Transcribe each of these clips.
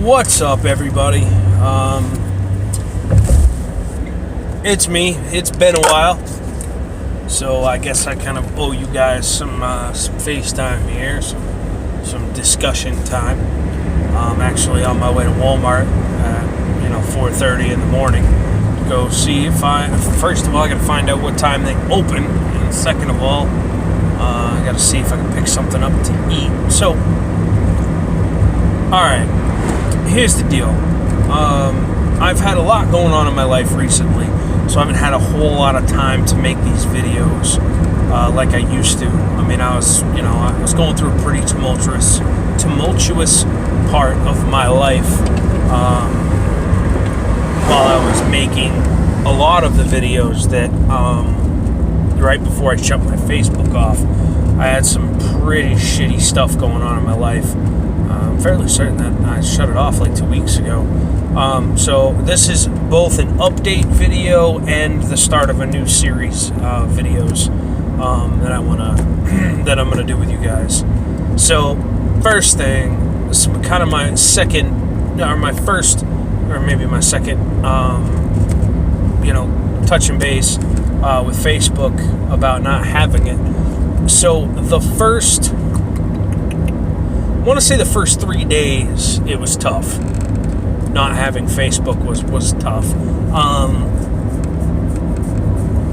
What's up, everybody? It's me. It's been a while, so I guess I kind of owe you guys some FaceTime here, some discussion time. I'm actually on my way to Walmart at 4:30 in the morning to go see if first of all I got to find out what time they open, and second of all I got to see if I can pick something up to eat. So, all right. Here's the deal. I've had a lot going on in my life recently, so I haven't had a whole lot of time to make these videos like I used to. I mean, I was going through a pretty tumultuous part of my life while I was making a lot of the videos that right before I shut my Facebook off. I had some pretty shitty stuff going on in my life. I'm fairly certain that I shut it off like 2 weeks ago. So this is both an update video and the start of a new series of videos that I'm gonna do with you guys. So first thing, this is kind of my second touching base with Facebook about not having it. So the first 3 days it was tough. Not having Facebook was tough.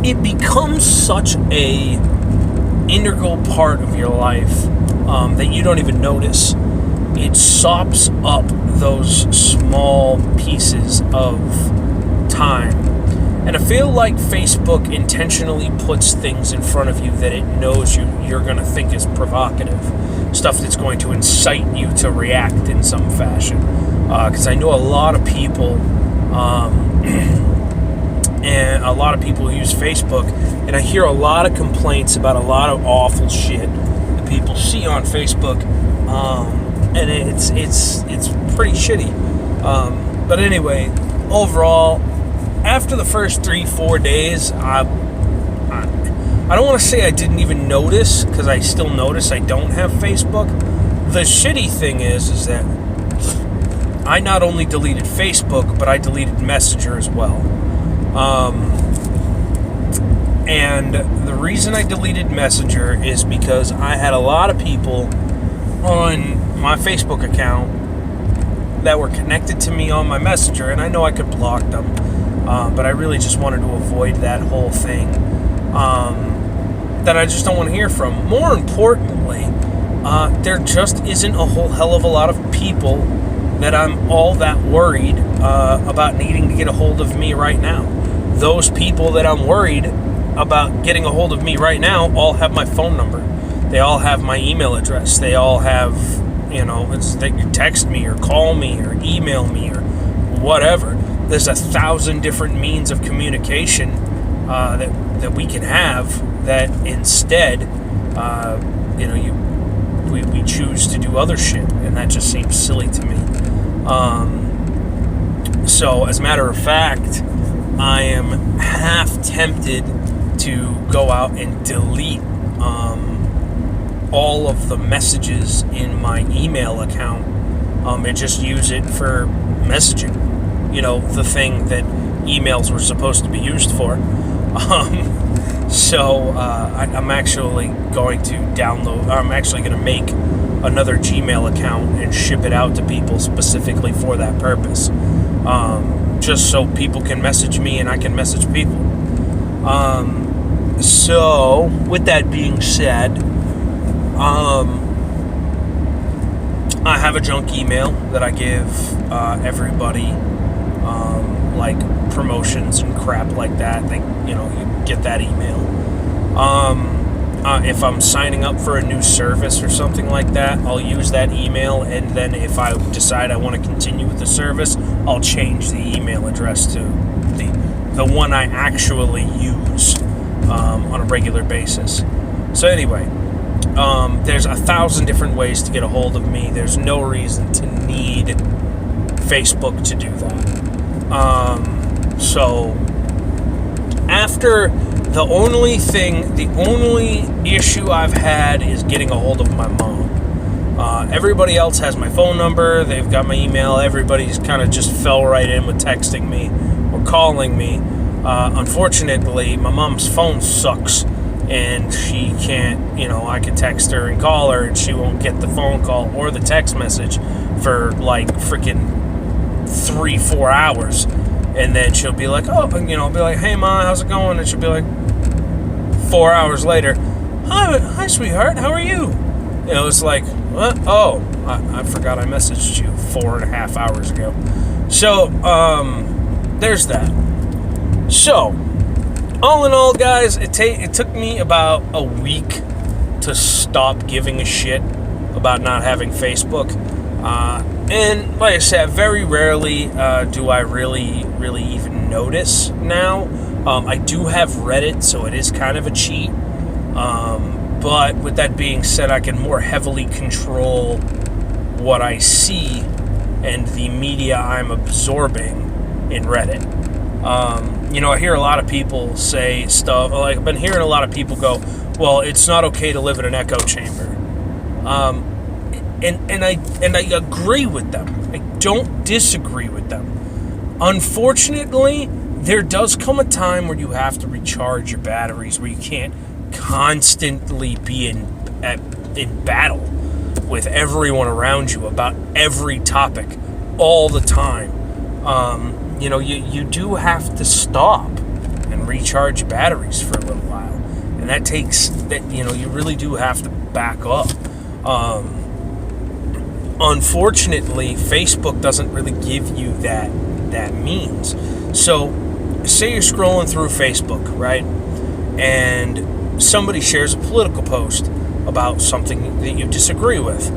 It becomes such a integral part of your life that you don't even notice. It sops up those small pieces of time. And I feel like Facebook intentionally puts things in front of you that it knows you're going to think is provocative. Stuff that's going to incite you to react in some fashion. Because I know a lot of people, and a lot of people use Facebook, and I hear a lot of complaints about a lot of awful shit that people see on Facebook, and it's pretty shitty. But anyway, overall, after the first 3-4 days, I don't want to say I didn't even notice, because I still notice I don't have Facebook. The shitty thing is that I not only deleted Facebook, but I deleted Messenger as well. And the reason I deleted Messenger is because I had a lot of people on my Facebook account that were connected to me on my Messenger, and I know I could block them, but I really just wanted to avoid that whole thing. That I just don't want to hear from. More importantly, there just isn't a whole hell of a lot of people that I'm all that worried about needing to get a hold of me right now. Those people that I'm worried about getting a hold of me right now all have my phone number. They all have my email address. They all have, they can text me or call me or email me or whatever. There's 1,000 different means of communication that we can have, that instead, we choose to do other shit, and that just seems silly to me. So, as a matter of fact, I am half tempted to go out and delete all of the messages in my email account and just use it for messaging. The thing that emails were supposed to be used for. So I'm actually going to make another Gmail account and ship it out to people specifically for that purpose. Just so people can message me and I can message people. So, with that being said, I have a junk email that I give everybody, like promotions and crap like that. You get that email. If I'm signing up for a new service or something like that, I'll use that email, and then if I decide I want to continue with the service, I'll change the email address to the one I actually use on a regular basis. So anyway, there's 1,000 different ways to get a hold of me. There's no reason to need Facebook to do that. So after the only issue I've had is getting a hold of my mom. Everybody else has my phone number. They've got my email. Everybody's kind of just fell right in with texting me or calling me. Unfortunately, my mom's phone sucks, and she can't, I can text her and call her, and she won't get the phone call or the text message for like freaking 3-4 hours. And then she'll be like, I'll be like, hey, Ma, how's it going? And she'll be like, 4 hours later, hi, sweetheart, how are you? It's like, what? Oh, I forgot I messaged you 4.5 hours ago. So, there's that. So, all in all, guys, it took me about a week to stop giving a shit about not having Facebook. And like I said, very rarely do I really even notice now. I do have Reddit, so it is kind of a cheat. But with that being said, I can more heavily control what I see and the media I'm absorbing in Reddit. I hear a lot of people say stuff, like I've been hearing a lot of people go, well, it's not okay to live in an echo chamber. And I agree with them. I don't disagree with them. Unfortunately, there does come a time where you have to recharge your batteries, where you can't constantly be in battle with everyone around you about every topic all the time. You do have to stop and recharge your batteries for a little while, and that takes that. You really do have to back up. Unfortunately, Facebook doesn't really give you that means. So, say you're scrolling through Facebook, right, and somebody shares a political post about something that you disagree with.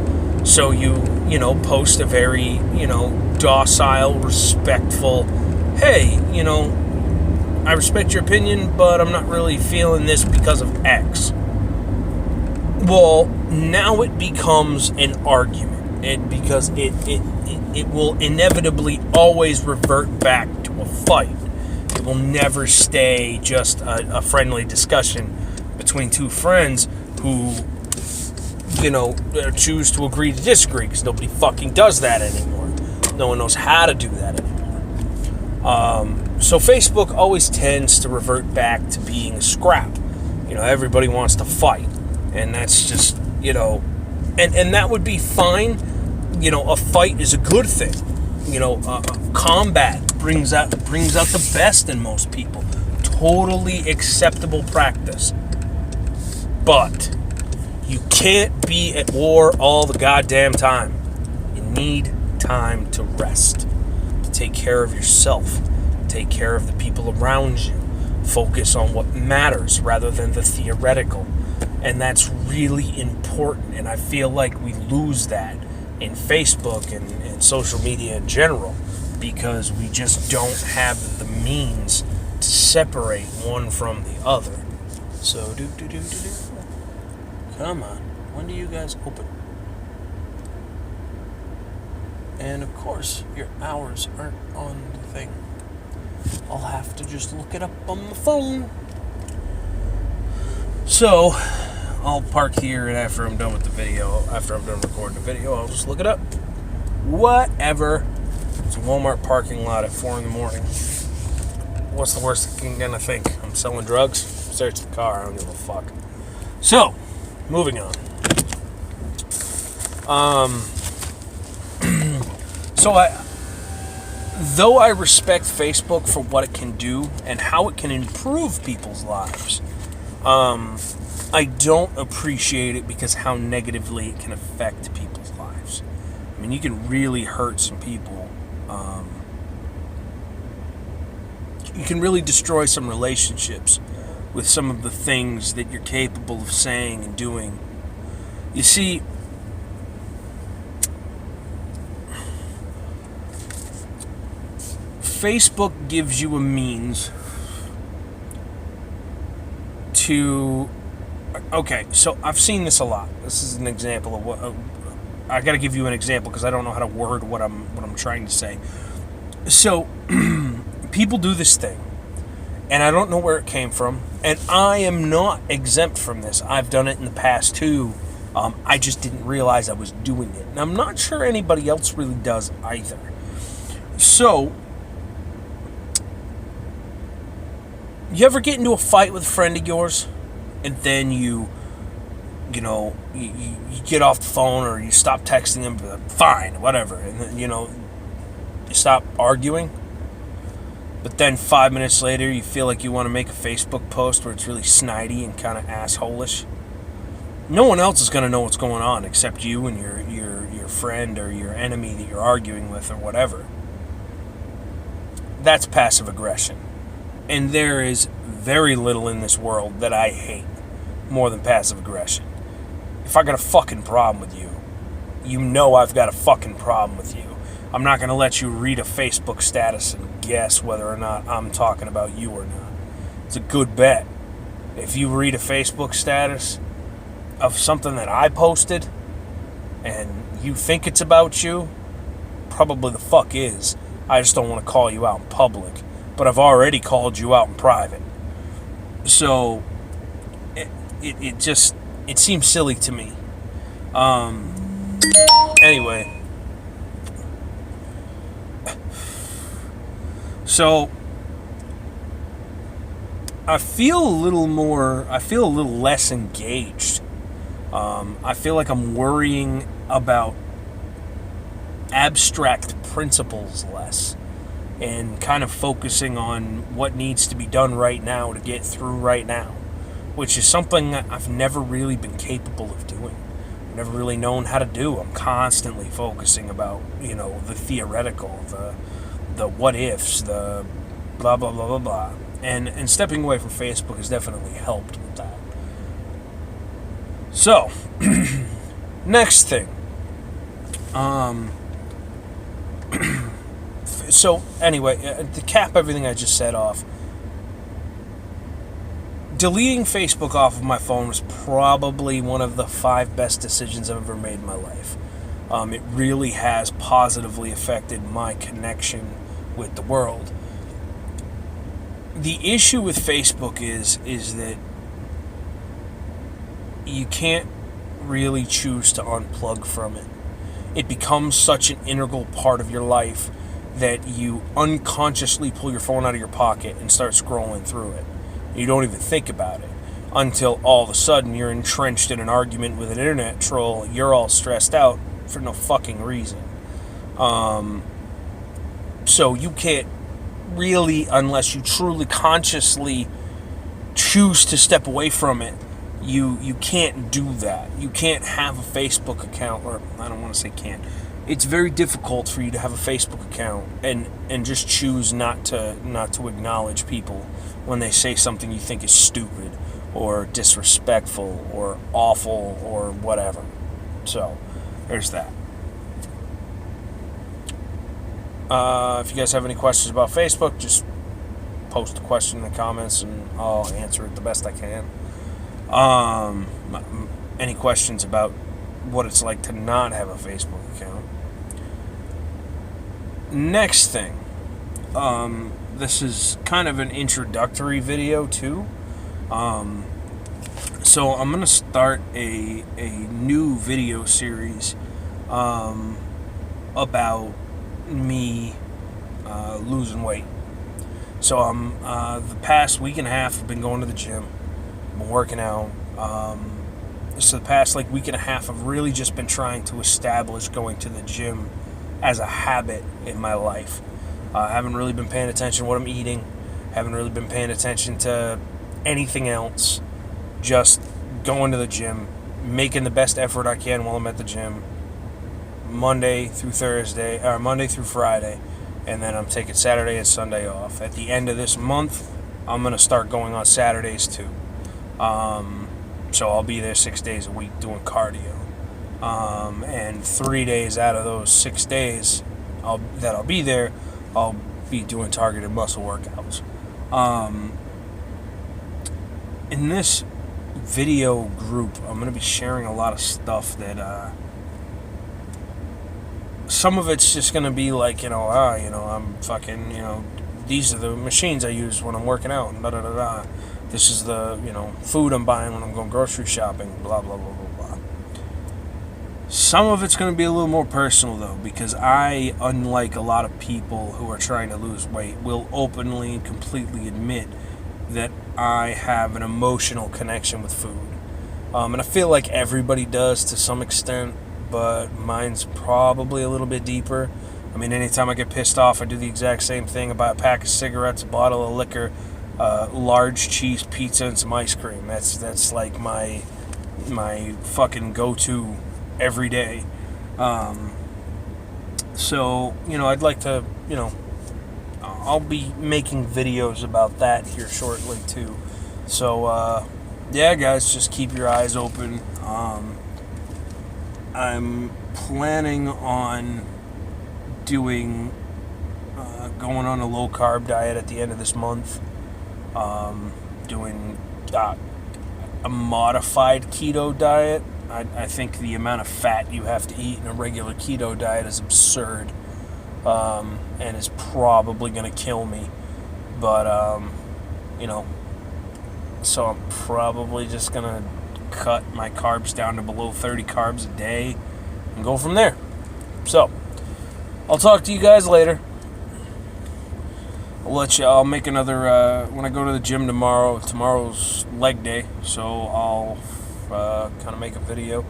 So you post a very, docile, respectful, hey, I respect your opinion, but I'm not really feeling this because of X. Well, now it becomes an argument. Because it will inevitably always revert back to a fight. It will never stay just a friendly discussion between two friends who, choose to agree to disagree, because nobody fucking does that anymore. No one knows how to do that anymore. So Facebook always tends to revert back to being a scrap. Everybody wants to fight, and that's just, and that would be fine. A fight is a good thing. Combat brings out the best in most people. Totally acceptable practice. But you can't be at war all the goddamn time. You need time to rest, to take care of yourself, take care of the people around you, focus on what matters rather than the theoretical. And that's really important, and I feel like we lose that in Facebook and social media in general, because we just don't have the means to separate one from the other. So, come on, when do you guys open? And of course, your hours aren't on the thing. I'll have to just look it up on my phone. So, I'll park here, and after I'm done with the video, after I'm done recording the video, I'll just look it up. Whatever. It's a Walmart parking lot at 4 in the morning. What's the worst thing gonna think? I'm selling drugs? Search the car, I don't give a fuck. So, moving on. Though I respect Facebook for what it can do and how it can improve people's lives, I don't appreciate it because how negatively it can affect people's lives. I mean, you can really hurt some people. You can really destroy some relationships with some of the things that you're capable of saying and doing. You see, Facebook gives you a means to... Okay, so I've seen this a lot. This is an example of what... I got to give you an example because I don't know how to word what I'm trying to say. So, people do this thing, and I don't know where it came from, and I am not exempt from this. I've done it in the past too, I just didn't realize I was doing it. And I'm not sure anybody else really does either. So, you ever get into a fight with a friend of yours, and then you get off the phone, or you stop texting them, fine, whatever, and then, you stop arguing? But then 5 minutes later, you feel like you want to make a Facebook post where it's really snidey and kind of asshole-ish. No one else is going to know what's going on except you and your friend or your enemy that you're arguing with or whatever. That's passive aggression. And there is very little in this world that I hate more than passive aggression. If I got a fucking problem with you, you know I've got a fucking problem with you. I'm not going to let you read a Facebook status and guess whether or not I'm talking about you or not. It's a good bet. If you read a Facebook status of something that I posted and you think it's about you, probably the fuck is. I just don't want to call you out in public. But I've already called you out in private. So, it seems silly to me. Anyway. So, I feel a little less engaged. I feel like I'm worrying about abstract principles less and kind of focusing on what needs to be done right now to get through right now, which is something that I've never really been capable of doing. I've never really known how to do. I'm constantly focusing about, the theoretical, the what ifs, the blah, blah, blah, blah, blah. And stepping away from Facebook has definitely helped with that. So, next thing. So, anyway, to cap everything I just said off, deleting Facebook off of my phone was probably one of the 5 best decisions I've ever made in my life. It really has positively affected my connection with the world. The issue with Facebook is that you can't really choose to unplug from it. It becomes such an integral part of your life that you unconsciously pull your phone out of your pocket and start scrolling through it. You don't even think about it until all of a sudden you're entrenched in an argument with an internet troll. You're all stressed out for no fucking reason. So you can't really, unless you truly consciously choose to step away from it, you can't do that. You can't have a Facebook account, or I don't want to say can't. It's very difficult for you to have a Facebook account and just choose not to acknowledge people when they say something you think is stupid or disrespectful or awful or whatever. So, there's that. If you guys have any questions about Facebook, just post a question in the comments and I'll answer it the best I can. Any questions about what it's like to not have a Facebook account? Next thing, this is kind of an introductory video too. So I'm gonna start a new video series about me losing weight. So the past week and a half I've been going to the gym. I've been working out. So the past week and a half I've really just been trying to establish going to the gym as a habit in my life. I haven't really been paying attention to what I'm eating. Haven't really been paying attention to anything else. Just going to the gym, making the best effort I can while I'm at the gym. Monday through Friday, and then I'm taking Saturday and Sunday off. At the end of this month, I'm going to start going on Saturdays too. So I'll be there 6 days a week doing cardio. And 3 days out of those 6 days that I'll be there, I'll be doing targeted muscle workouts. In this video group, I'm going to be sharing a lot of stuff that some of it's just going to be like, I'm fucking, these are the machines I use when I'm working out, and This is the, food I'm buying when I'm going grocery shopping, blah, blah, blah, blah, blah. Some of it's going to be a little more personal, though, because I, unlike a lot of people who are trying to lose weight, will openly and completely admit that I have an emotional connection with food. And I feel like everybody does to some extent, but mine's probably a little bit deeper. I mean, anytime I get pissed off, I do the exact same thing. I buy a pack of cigarettes, a bottle of liquor, large cheese pizza, and some ice cream. That's like my fucking go-to every day. So, I'd like to, I'll be making videos about that here shortly too. So, yeah, guys, just keep your eyes open. I'm planning on going on a low carb diet at the end of this month. Doing a modified keto diet. I think the amount of fat you have to eat in a regular keto diet is absurd, and is probably going to kill me. But, so I'm probably just going to cut my carbs down to below 30 carbs a day and go from there. So, I'll talk to you guys later. I'll make another, when I go to the gym tomorrow's leg day, so I'll kind of make a video.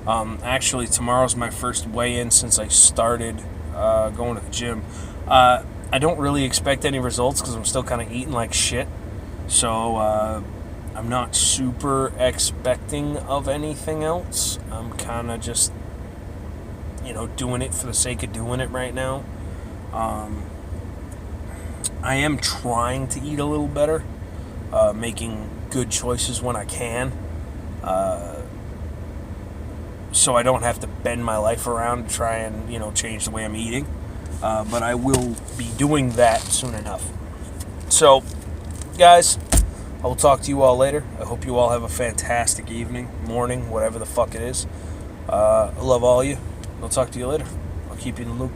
Actually, tomorrow's my first weigh-in since I started going to the gym. I don't really expect any results because I'm still kind of eating like shit, so I'm not super expecting of anything else. I'm kind of just, doing it for the sake of doing it right now. I am trying to eat a little better, making good choices when I can, so I don't have to bend my life around to try and, change the way I'm eating. But I will be doing that soon enough. So, guys, I will talk to you all later. I hope you all have a fantastic evening, morning, whatever the fuck it is. I love all of you. I'll talk to you later. I'll keep you in the loop.